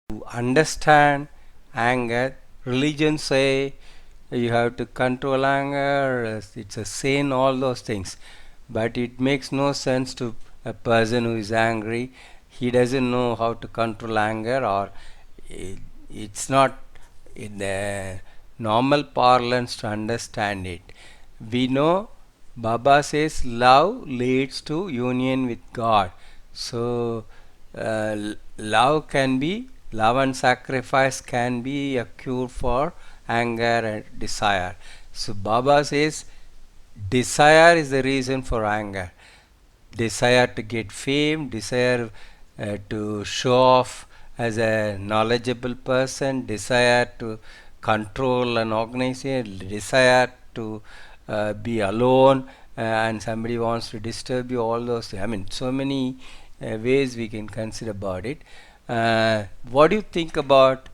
to understand anger. Religion say you have to control anger, it's a sin, all those things. But it makes no sense to a person who is angry. He doesn't know how to control anger, or it's not in the normal parlance to understand it. We know Baba says love leads to union with God. So love and sacrifice can be a cure for anger and desire. So Baba says desire is the reason for anger. Desire to get fame, desire to show off as a knowledgeable person, desire to control an organization, desire to be alone, and somebody wants to disturb you, all those things. I mean, so many ways we can consider about it. What do you think about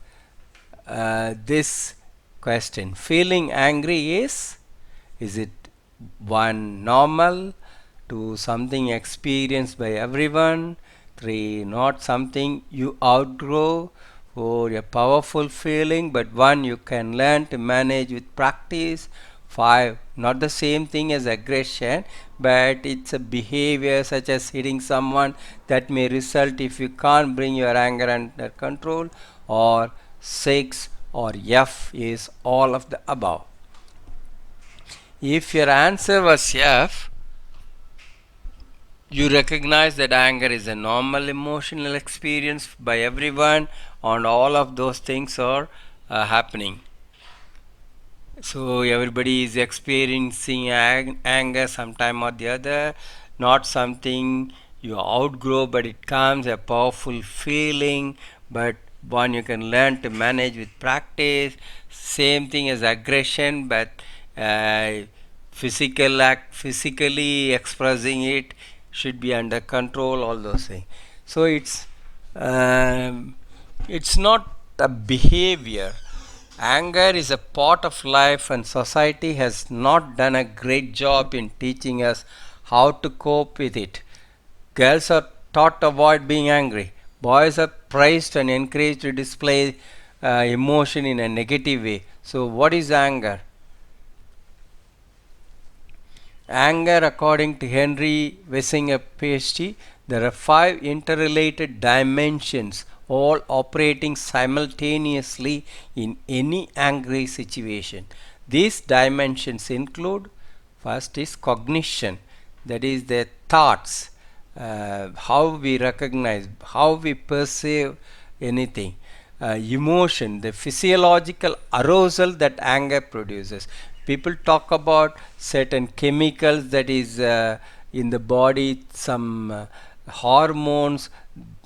this question? Feeling angry is it one normal, to something experienced by everyone, 3 not something you outgrow, 4 a powerful feeling but one you can learn to manage with practice, 5 not the same thing as aggression but it's a behavior such as hitting someone that may result if you can't bring your anger under control, or 6 or F is all of the above. If your answer was F, you recognize that anger is a normal emotional experience by everyone and all of those things are happening. So everybody is experiencing anger sometime or the other, not something you outgrow, but it comes a powerful feeling, but one you can learn to manage with practice. Same thing as aggression, but physically expressing it should be under control, all those things. So it's not a behavior. Anger is a part of life, and society has not done a great job in teaching us how to cope with it. Girls are taught to avoid being angry. Boys are praised and encouraged to display emotion in a negative way. So, what is anger? Anger, according to Henry Wessinger PhD, there are 5 interrelated dimensions, all operating simultaneously in any angry situation. These dimensions include: first is cognition, that is the thoughts, how we recognize, how we perceive anything. Emotion, the physiological arousal that anger produces. People talk about certain chemicals that is in the body, some hormones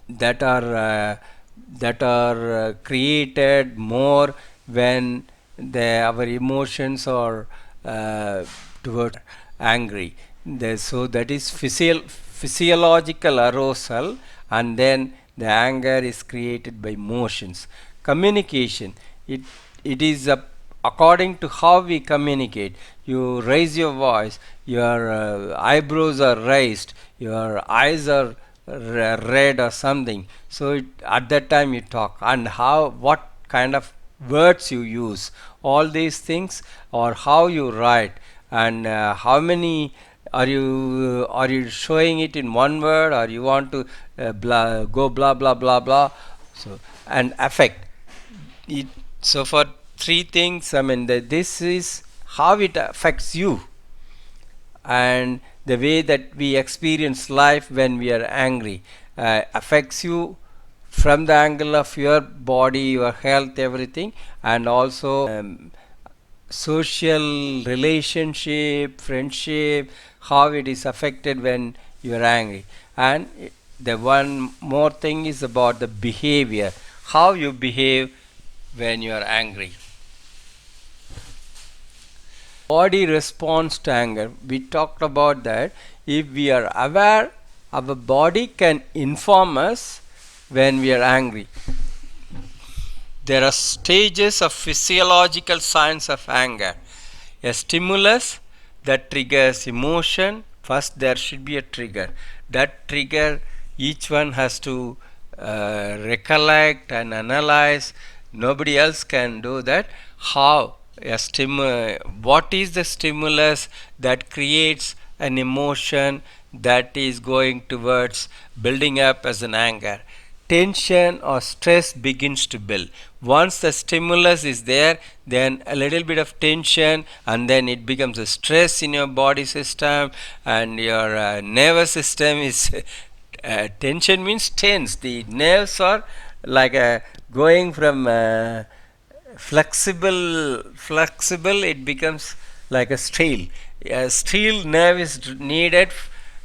that are created more when our emotions are toward angry. So that is physiological arousal, and then the anger is created by motions. Communication, it is according to how we communicate. You raise your voice, your eyebrows are raised, your eyes are red or something, so at that time you talk, and what kind of words you use, all these things, or how you write, and how many are you showing it in one word, or you want to go blah blah blah blah. So, and affect it. So for 3 things, I mean, this is how it affects you, and the way that we experience life when we are angry affects you from the angle of your body, your health, everything, and also social relationship, friendship, how it is affected when you are angry. And the one more thing is about the behavior, how you behave when you are angry. Body responds to anger. We talked about that. If we are aware, our body can inform us when we are angry. There are stages of physiological signs of anger. A stimulus that triggers emotion. First, there should be a trigger. That trigger, each one has to recollect and analyze. Nobody else can do that. How what is the stimulus that creates an emotion that is going towards building up as an anger? Tension or stress begins to build. Once the stimulus is there, then a little bit of tension, and then it becomes a stress in your body system, and your nervous system is tension means tense. The nerves are like going from flexible, it becomes like a steel. A steel nerve is needed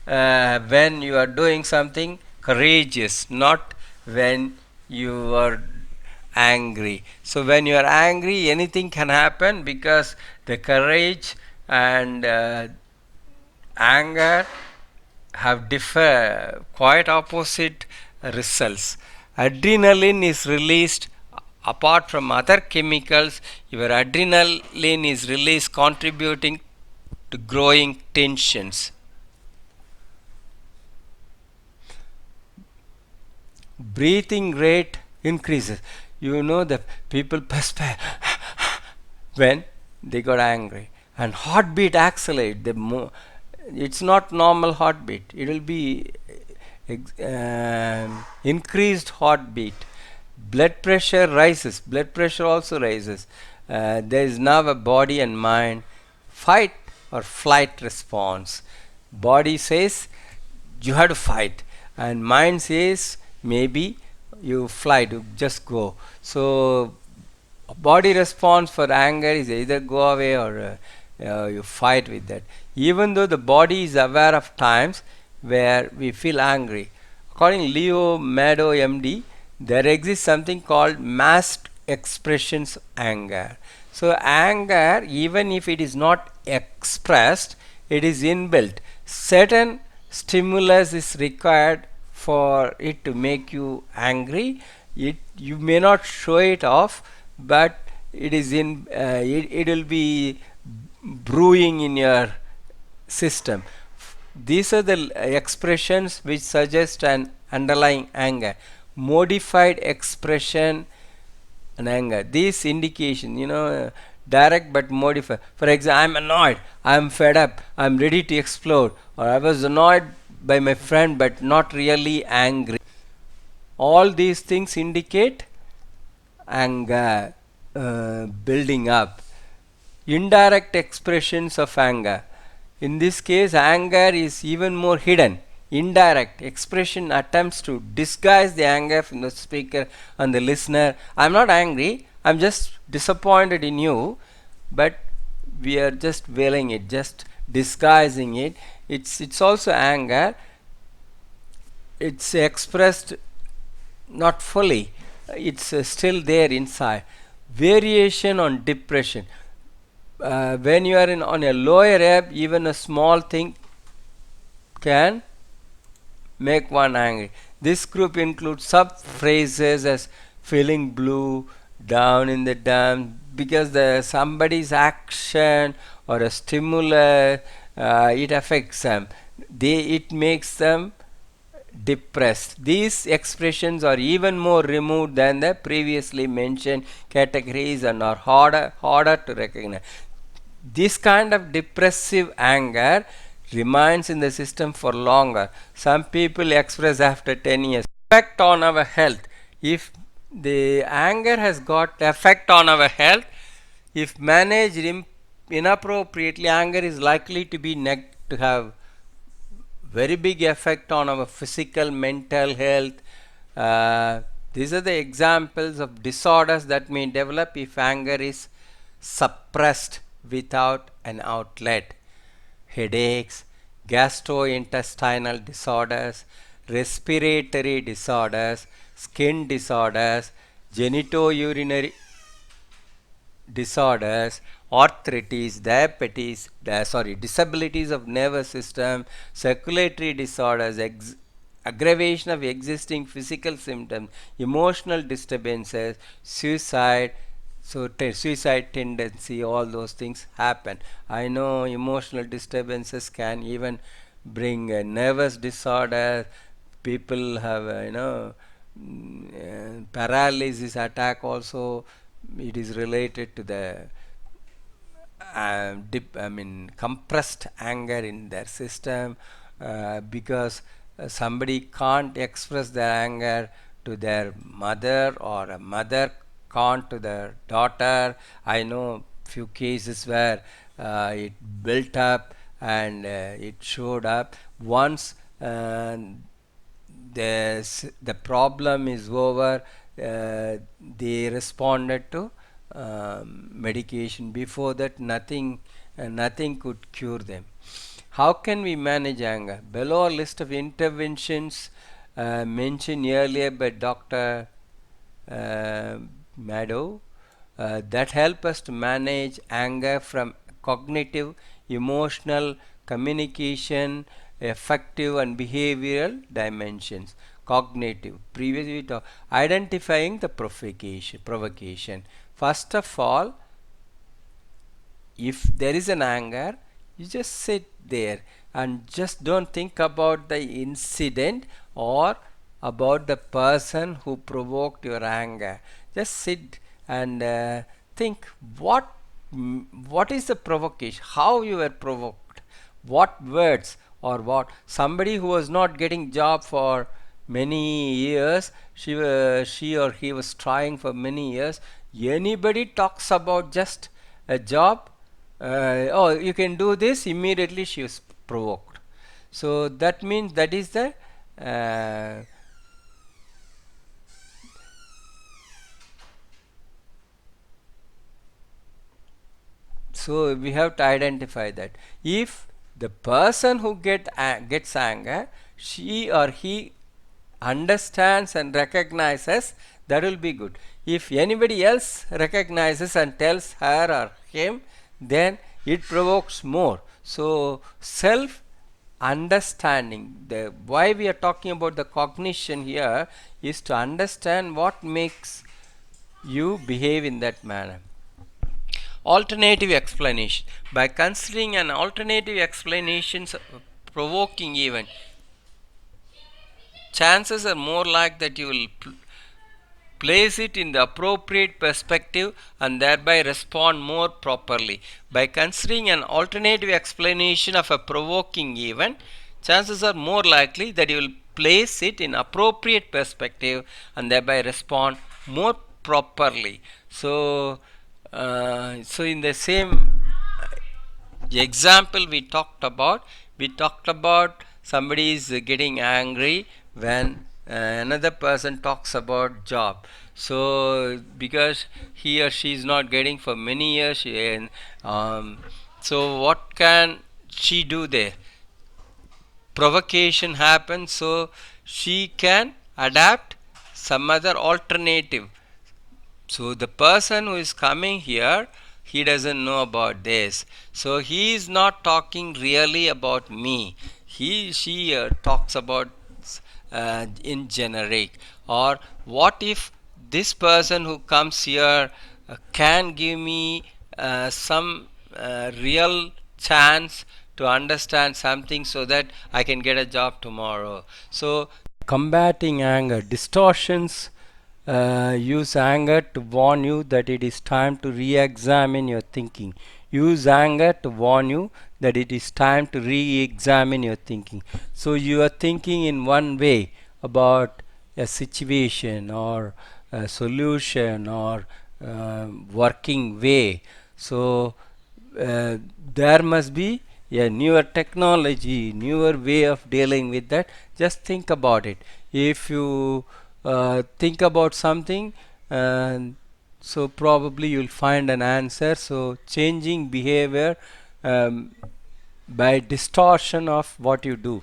when you are doing something courageous, not when you are angry. So when you are angry, anything can happen, because the courage and anger have differ quite opposite results. Adrenaline is released. Apart from other chemicals, your adrenaline is released, contributing to growing tensions. Breathing rate increases. You know that people perspire when they got angry, and heartbeat accelerate. It's not normal heartbeat. It will be increased heartbeat. Blood pressure rises. Blood pressure also rises. There is now a body and mind fight or flight response. Body says you have to fight, and mind says maybe you fly, to just go. So body response for anger is either go away, or you fight with that. Even though the body is aware of times where we feel angry. According to Leo Meadow MD, there exists something called masked expressions of anger. So anger, even if it is not expressed, it is inbuilt. Certain stimulus is required for it to make you angry. You may not show it off, but it will be brewing in your system. These are the expressions which suggest an underlying anger. Modified expression and anger. These indication, direct but modified. For example, I'm annoyed, I'm fed up, I'm ready to explode, or I was annoyed by my friend but not really angry. All these things indicate anger building up. Indirect expressions of anger. In this case, anger is even more hidden. Indirect expression attempts to disguise the anger from the speaker and the listener. I'm not angry, I'm just disappointed in you, but we are just veiling it, just disguising it. It's also anger. It's expressed not fully, it's still there inside. Variation on depression. When you are on a lower ebb, even a small thing can make one angry. This group includes sub phrases as feeling blue, down in the dumps, because somebody's action or a stimulus, it affects them. It makes them depressed. These expressions are even more removed than the previously mentioned categories and are harder to recognize. This kind of depressive anger remains in the system for longer. Some people express after 10 years. Effect on our health. If the anger has got effect on our health, if managed inappropriately, anger is likely to to have very big effect on our physical, mental health. These are the examples of disorders that may develop if anger is suppressed without an outlet. Headaches, gastrointestinal disorders, respiratory disorders, skin disorders, genitourinary disorders, arthritis, diabetes, disabilities of nervous system, circulatory disorders, aggravation of existing physical symptoms, emotional disturbances, suicide. So suicide tendency, all those things happen. I know emotional disturbances can even bring nervous disorder. People have paralysis attack also, it is related to the compressed anger in their system, because somebody can't express their anger to their mother, or a mother can't to their daughter. I know few cases where it built up and it showed up once. The problem is over, they responded to medication. Before that, nothing could cure them. How can we manage anger? Below a list of interventions mentioned earlier by Dr. uh, Maddow that help us to manage anger from cognitive, emotional, communication, affective and behavioral dimensions. Cognitive. Previously we talked identifying the provocation. First of all, if there is an anger, you just sit there and just don't think about the incident or about the person who provoked your anger. Just sit and think what is the provocation, how you were provoked, what words, or what somebody who was not getting job for many years, she or he was trying for many years. Anybody talks about just a job, oh, you can do this, immediately she was provoked. So that means that is the so we have to identify that if the person who gets anger, she or he understands and recognizes, that will be good. If anybody else recognizes and tells her or him, then it provokes more. So self understanding, the why we are talking about the cognition here is to understand what makes you behave in that manner. Alternative explanation. By considering an alternative explanation provoking event, chances are more like that you will place it in the appropriate perspective and thereby respond more properly. By considering an alternative explanation of a provoking event, chances are more likely that you will place it in appropriate perspective and thereby respond more properly. So in the same example we talked about somebody is getting angry when another person talks about job. So because he or she is not getting for many years, so what can she do there? Provocation happens, so she can adapt some other alternative. So the person who is coming here, he doesn't know about this. So he is not talking really about me. She talks about in generic. Or what if this person who comes here can give me some real chance to understand something so that I can get a job tomorrow. So combating anger, distortions use anger to warn you that it is time to re-examine your thinking. Use anger to warn you that it is time to re-examine your thinking. So you are thinking in one way about a situation or a solution or working way. So there must be a newer technology, newer way of dealing with that. Just think about it. If you think about something, so probably you'll find an answer. So changing behavior by distortion of what you do.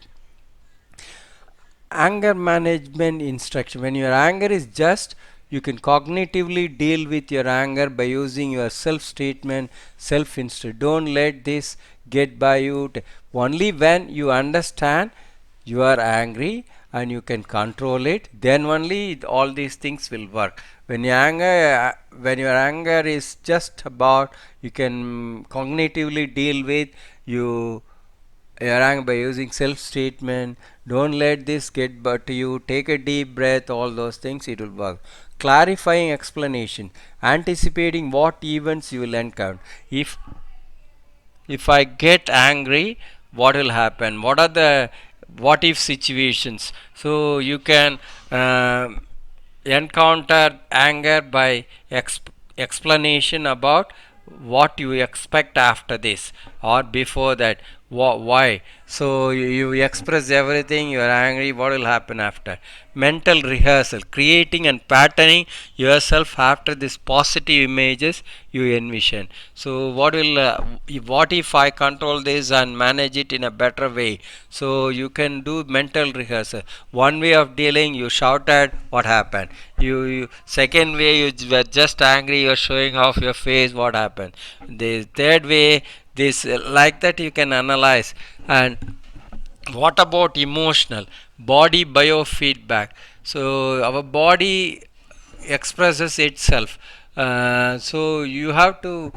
Anger management instruction. When your anger is just, you can cognitively deal with your anger by using your self statement, self instruction. Don't let this get by you. Only when you understand you are angry and you can control it, then only all these things will work. When your anger is just about, you can cognitively deal with, you your anger by using self-statement. Don't let this get to you. Take a deep breath. All those things, it will work. Clarifying explanation, anticipating what events you will encounter. If I get angry, what will happen? What are the what if situations? So you can encounter anger by explanation about what you expect after this or before that. Why? So you express everything, you are angry, what will happen after? Mental rehearsal, creating and patterning yourself after these positive images you envision. So what if I control this and manage it in a better way? So you can do mental rehearsal. One way of dealing, you shouted, what happened? You second way, you were just angry, you're showing off your face, what happened? The third way, this like that you can analyze. And what about emotional body biofeedback? So our body expresses itself. So you have to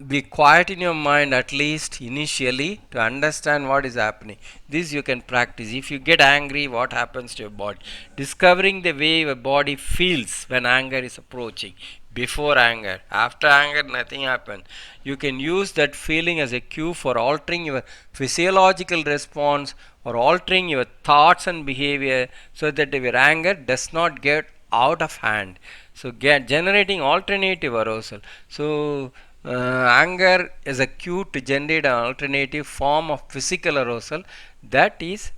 be quiet in your mind at least initially to understand what is happening. This you can practice. If you get angry, what happens to your body? Discovering the way your body feels when anger is approaching. Before anger, after anger, nothing happens. You can use that feeling as a cue for altering your physiological response or altering your thoughts and behavior so that your anger does not get out of hand. So generating alternative arousal. So anger is a cue to generate an alternative form of physical arousal that is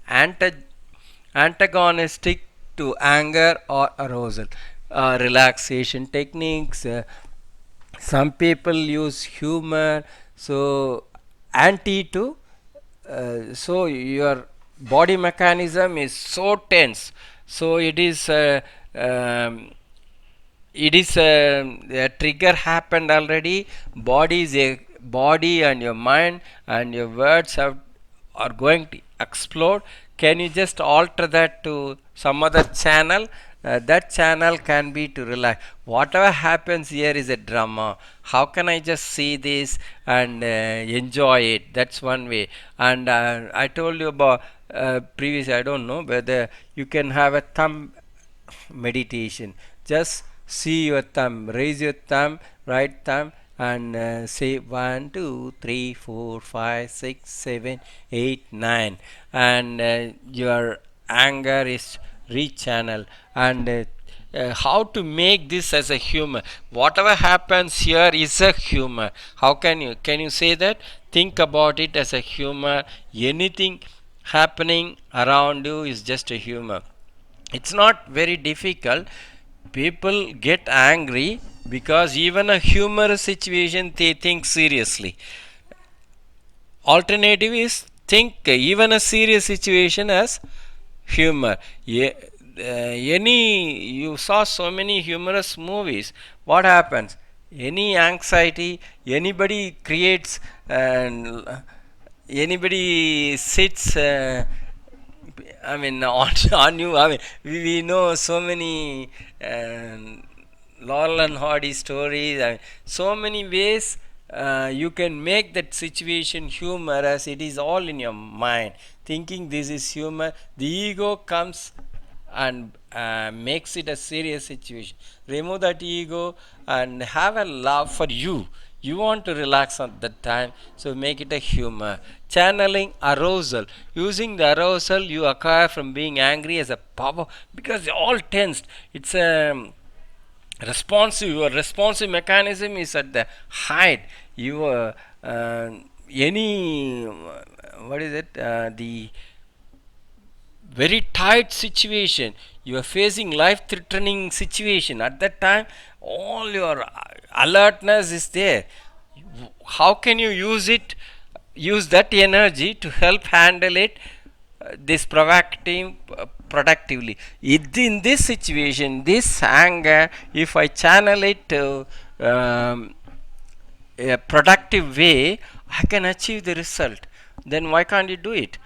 antagonistic to anger or arousal. Relaxation techniques. Some people use humor. So anti to so your body mechanism is so tense. So it is a trigger happened already. Body is a body and your mind and your words are going to explode. Can you just alter that to some other channel? That channel can be to relax. Whatever happens here is a drama. How can I just see this and enjoy it? That's one way. And I told you about previously, I don't know whether you can have a thumb meditation. Just see your thumb, raise your thumb, right thumb, and say 1, 2, 3, 4, 5, 6, 7, 8, 9, and your anger is rechannel. And how to make this as a humor? Whatever happens here is a humor. How can you say that? Think about it as a humor. Anything happening around you is just a humor. It's not very difficult. People get angry because even a humorous situation they think seriously. Alternative is think even a serious situation as humor. Any you saw so many humorous movies. What happens? Any anxiety, anybody creates and anybody sits. I mean, on you. I mean, we know so many Laurel and Hardy stories. I mean, so many ways you can make that situation humorous. It is all in your mind. Thinking this is humor, the ego comes and makes it a serious situation. Remove that ego and have a love for you. You want to relax at that time, so make it a humor. Channeling arousal. Using the arousal you acquire from being angry as a power because they're all tensed. It's a responsive. Your responsive mechanism is at the height. Your any what is it? The very tight situation, you are facing life threatening situation. At that time all your alertness is there. How can you use that energy to help handle it, this proactive productively? In this situation, this anger, if I channel it to a productive way, I can achieve the result. Then why can't you do it?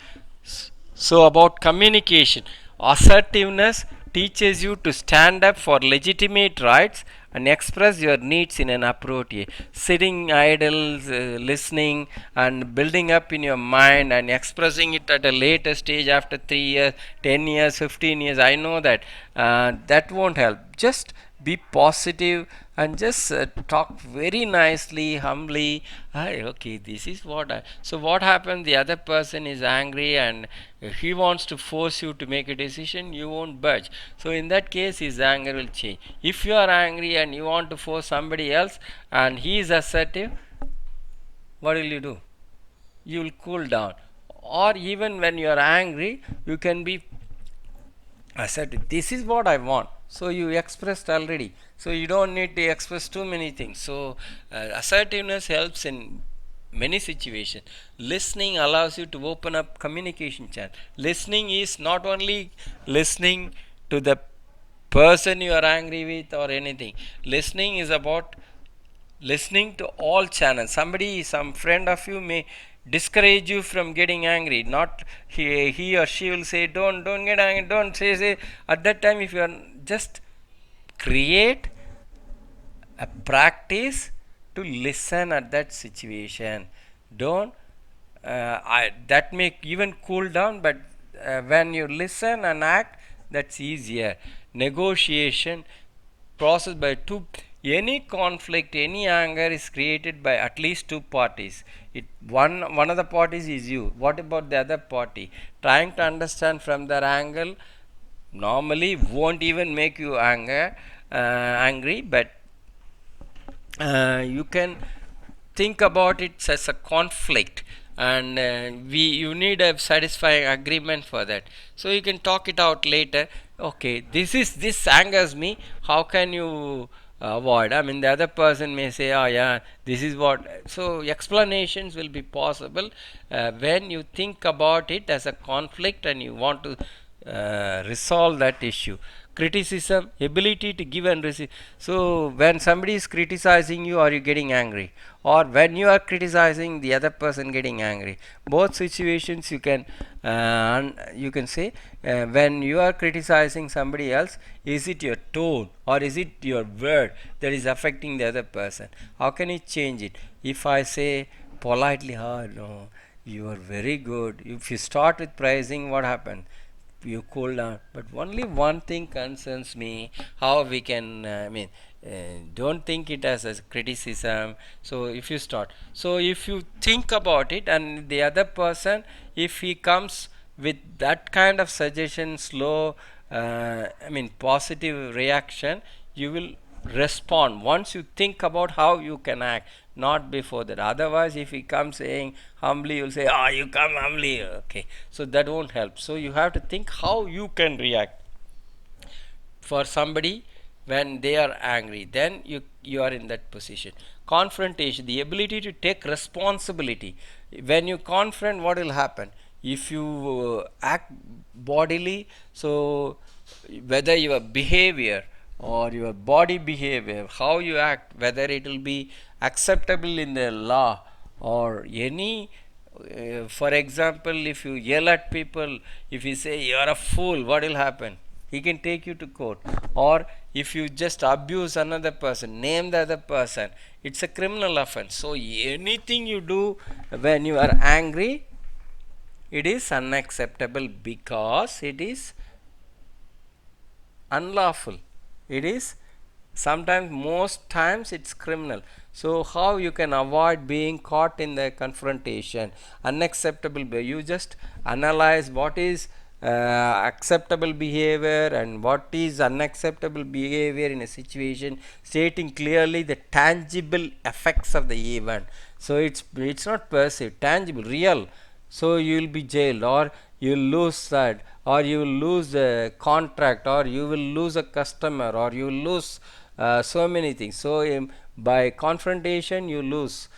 So, about communication, assertiveness teaches you to stand up for legitimate rights and express your needs in an appropriate. Sitting idle, listening, and building up in your mind and expressing it at a later stage after 3 years, 10 years, 15 years. I know that that won't help. Just be positive and just talk very nicely, humbly. Hi, okay, this is what I. So, what happens? The other person is angry and he wants to force you to make a decision, you won't budge. So, in that case, his anger will change. If you are angry and you want to force somebody else and he is assertive, what will you do? You will cool down. Or even when you are angry, you can be assertive. This is what I want. So you expressed already. So you don't need to express too many things. So assertiveness helps in many situations. Listening allows you to open up communication channel. Listening is not only listening to the person you are angry with or anything. Listening is about listening to all channels. Somebody, some friend of you may discourage you from getting angry. Not he or she will say, don't get angry, don't say. At that time, if you are just create a practice to listen at that situation. Don't that may even cool down, but when you listen and act, that's easier. Negotiation process by two. Any conflict, any anger is created by at least two parties. One of the parties is you. What about the other party? Trying to understand from their angle normally won't even make you angry, but you can think about it as a conflict, and you need a satisfying agreement for that. So you can talk it out later. Okay, this angers me. How can you avoid? I mean, the other person may say, oh yeah, this is what. So explanations will be possible when you think about it as a conflict and you want to resolve that issue. Criticism, ability to give and receive. So when somebody is criticizing you, are you getting angry? Or when you are criticizing the other person getting angry? Both situations you can say when you are criticizing somebody else, is it your tone or is it your word that is affecting the other person? How can you change it? If I say politely, oh no, you are very good. If you start with praising, what happens? You cool down. But only one thing concerns me, how we can don't think it as a criticism. So if you start, so if you think about it and the other person, if he comes with that kind of suggestion, slow positive reaction, you will respond once you think about how you can act, not before that. Otherwise, if he comes saying humbly, you'll say, oh, you come humbly, okay, so that won't help. So you have to think how you can react for somebody when they are angry. Then you are in that position. Confrontation, the ability to take responsibility. When you confront, what will happen? If you act bodily, so whether your behavior or your body behavior, how you act, whether it will be acceptable in the law or any for example, if you yell at people, if you say you are a fool, what will happen? He can take you to court. Or if you just abuse another person, name the other person, it's a criminal offense. So anything you do when you are angry, it is unacceptable because it is unlawful. It is sometimes, most times it's criminal. So how you can avoid being caught in the confrontation? Unacceptable behavior. You just analyze what is acceptable behavior and what is unacceptable behavior in a situation, stating clearly the tangible effects of the event. So it's not perceived, tangible, real. So you will be jailed, or you will lose that, or you will lose a contract, or you will lose a customer, or you will lose so many things. So by confrontation you lose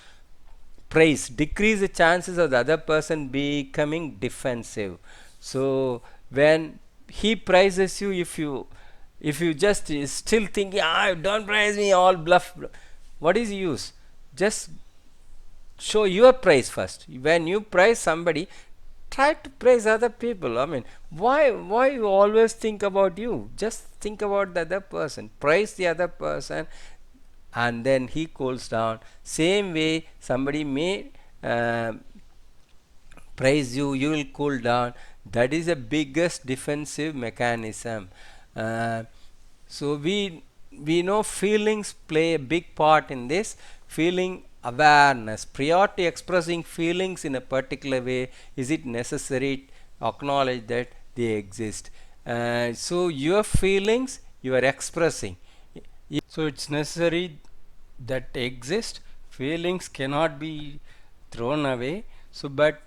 praise, decrease the chances of the other person becoming defensive. So when he praises you, if you just still think, ah, don't praise me, all bluff, what is the use? Just show your praise first. When you praise somebody, try to praise other people. I mean, why you always think about you? Just think about the other person, praise the other person, and then he cools down. Same way somebody may praise you, you will cool down. That is the biggest defensive mechanism. uh, so we know feelings play a big part in this. Feeling awareness, prior to expressing feelings in a particular way, is it necessary to acknowledge that they exist? So your feelings you are expressing, so it's necessary that exist. Feelings cannot be thrown away. So but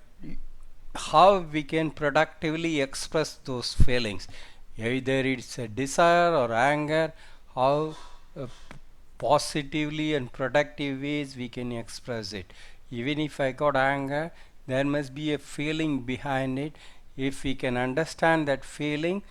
how we can productively express those feelings, either it's a desire or anger, how uh, positively and productive ways we can express it. Even if I got anger, there must be a feeling behind it. If we can understand that feeling,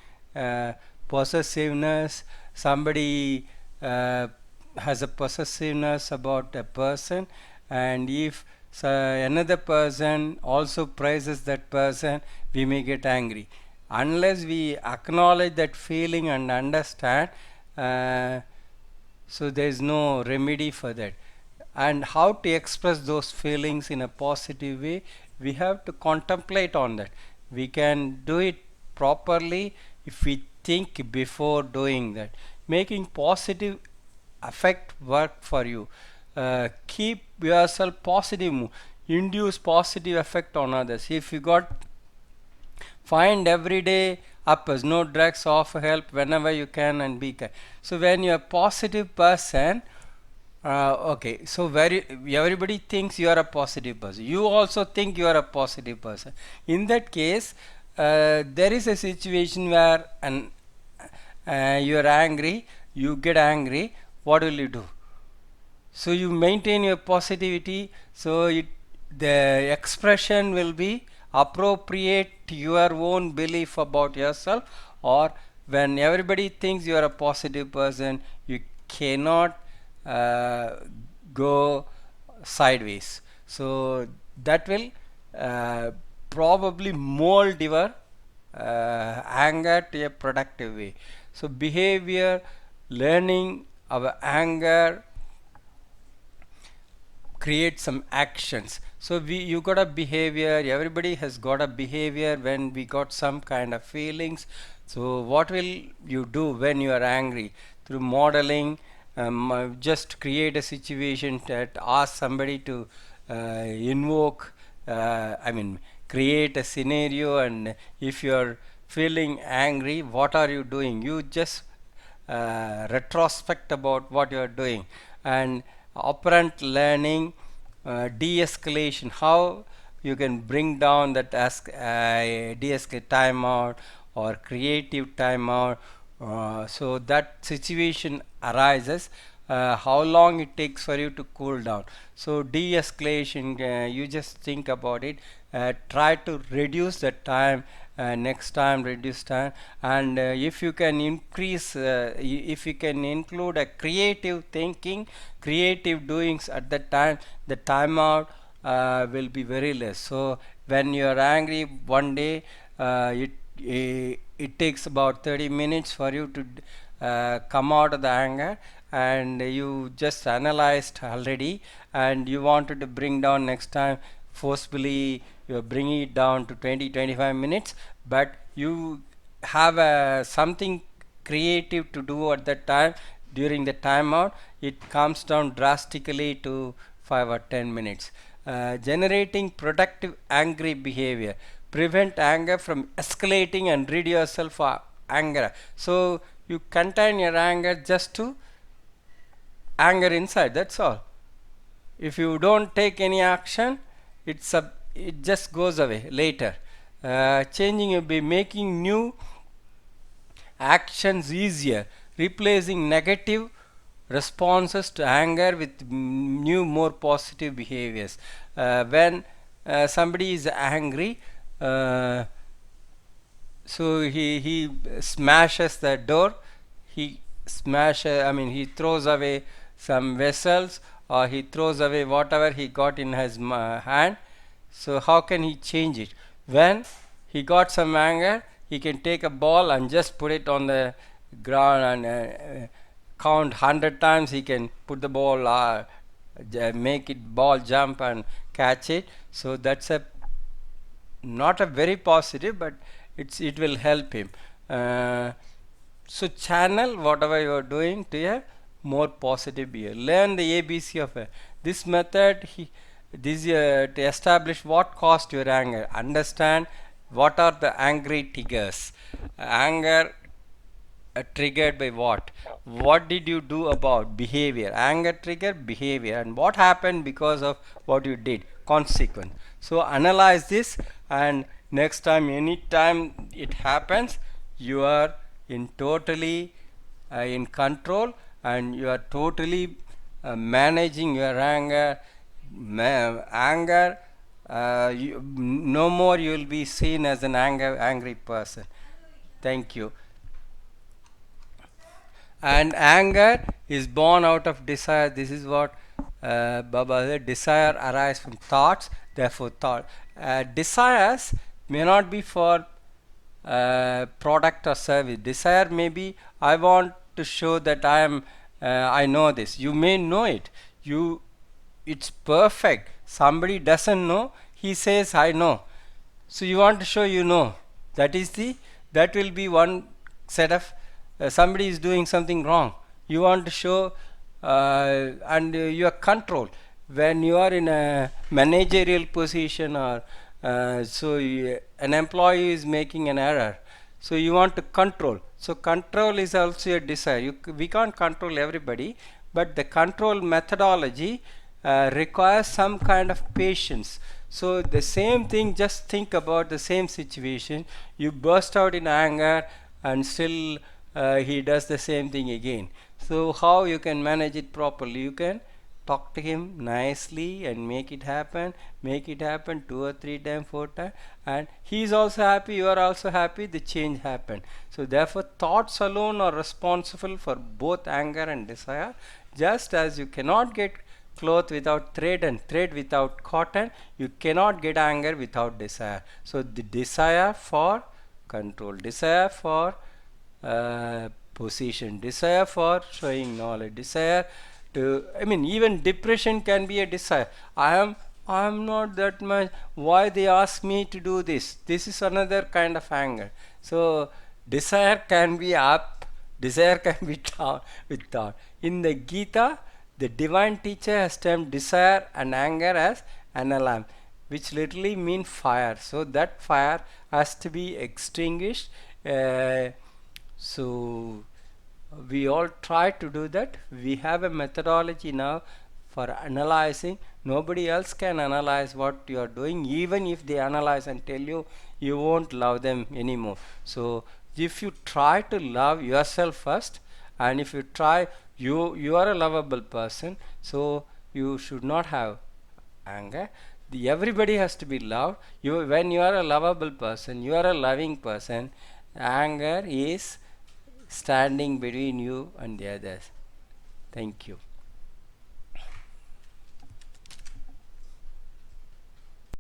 possessiveness, somebody has a possessiveness about a person, and if another person also praises that person, we may get angry. Unless we acknowledge that feeling and understand, so there is no remedy for that. And how to express those feelings in a positive way, we have to contemplate on that. We can do it properly if we think before doing that. Making positive affect work for you. Keep yourself positive, induce positive effect on others. If you got, find every day uppers, no drugs, offer help whenever you can, and be kind. So when you're a positive person, okay, so everybody thinks you are a positive person. You also think you are a positive person. In that case, there is a situation where you are angry, you get angry. What will you do? So you maintain your positivity. So the expression will be appropriate to your own belief about yourself. Or when everybody thinks you are a positive person, you cannot go sideways. So that will probably mold your anger to a productive way. So behavior, learning our anger, create some actions. So you got a behavior, everybody has got a behavior when we got some kind of feelings. So what will you do when you are angry? Through modeling, just create a situation that ask somebody to invoke, I mean create a scenario, and if you are feeling angry, what are you doing? You just retrospect about what you are doing. And operant learning, de-escalation, how you can bring down that de-escalate timeout or creative timeout. So that situation arises, how long it takes for you to cool down. So de-escalation, you just think about it, try to reduce the time, next time reduce time. And if you can increase, if you can include a creative thinking, creative doings at that time, the timeout will be very less. So when you are angry one day, it takes about 30 minutes for you to come out of the anger, and you just analyzed already, and you wanted to bring down next time. Forcefully you are bringing it down to 20-25 minutes, but you have something creative to do at that time. During the timeout, it comes down drastically to 5 or 10 minutes. Generating productive angry behavior, prevent anger from escalating and rid yourself of anger. So you contain your anger just to anger inside, that's all. If you don't take any action, it just goes away later. Changing will be making new actions easier, replacing negative responses to anger with new, more positive behaviors. When somebody is angry, so he smashes the door, he he throws away some vessels, he throws away whatever he got in his hand. So how can he change it? When he got some anger, he can take a ball and just put it on the ground and count 100 times. He can put the ball, make it ball jump and catch it. So that's a not a very positive, but it will help him. So channel whatever you are doing to a more positive behavior. Learn the ABC of it. This method, to establish what caused your anger. Understand what are the angry triggers. Anger triggered by what? What did you do about behavior? Anger trigger behavior, and what happened because of what you did? Consequence. So analyze this, and next time, anytime it happens, you are in totally in control, and you are totally managing your anger. No more you will be seen as an angry person. Thank you. And anger is born out of desire. This is what Baba said. Desire arises from thoughts, therefore thought. Desires may not be for product or service. Desire may be, I want to show that I know this. You may know it. It's perfect. Somebody doesn't know, he says I know. So you want to show you know. That will be one set of somebody is doing something wrong. You want to show and your control. When you are in a managerial position, or an employee is making an error, so you want to control. So control is also a desire. We can't control everybody, but the control methodology requires some kind of patience. So the same thing, just think about the same situation. You burst out in anger, and still he does the same thing again. So how you can manage it properly? You can talk to him nicely and make it happen 2 or 3 times, 4 times, and he is also happy, you are also happy, the change happened. So therefore thoughts alone are responsible for both anger and desire. Just as you cannot get cloth without thread and thread without cotton, you cannot get anger without desire. So the desire for control, desire for position, desire for showing knowledge, desire to, even depression can be a desire. I am not that much, why they ask me to do this? This is another kind of anger. So desire can be up, desire can be down with thought. In the Gita, the divine teacher has termed desire and anger as analam, which literally means fire. So that fire has to be extinguished. So we all try to do that. We have a methodology now for analyzing. Nobody else can analyze what you are doing. Even if they analyze and tell you, you won't love them anymore. So if you try to love yourself first, and if you try, you are a lovable person, so you should not have anger. Everybody has to be loved. When you are a lovable person, you are a loving person, anger is standing between you and the others. Thank you.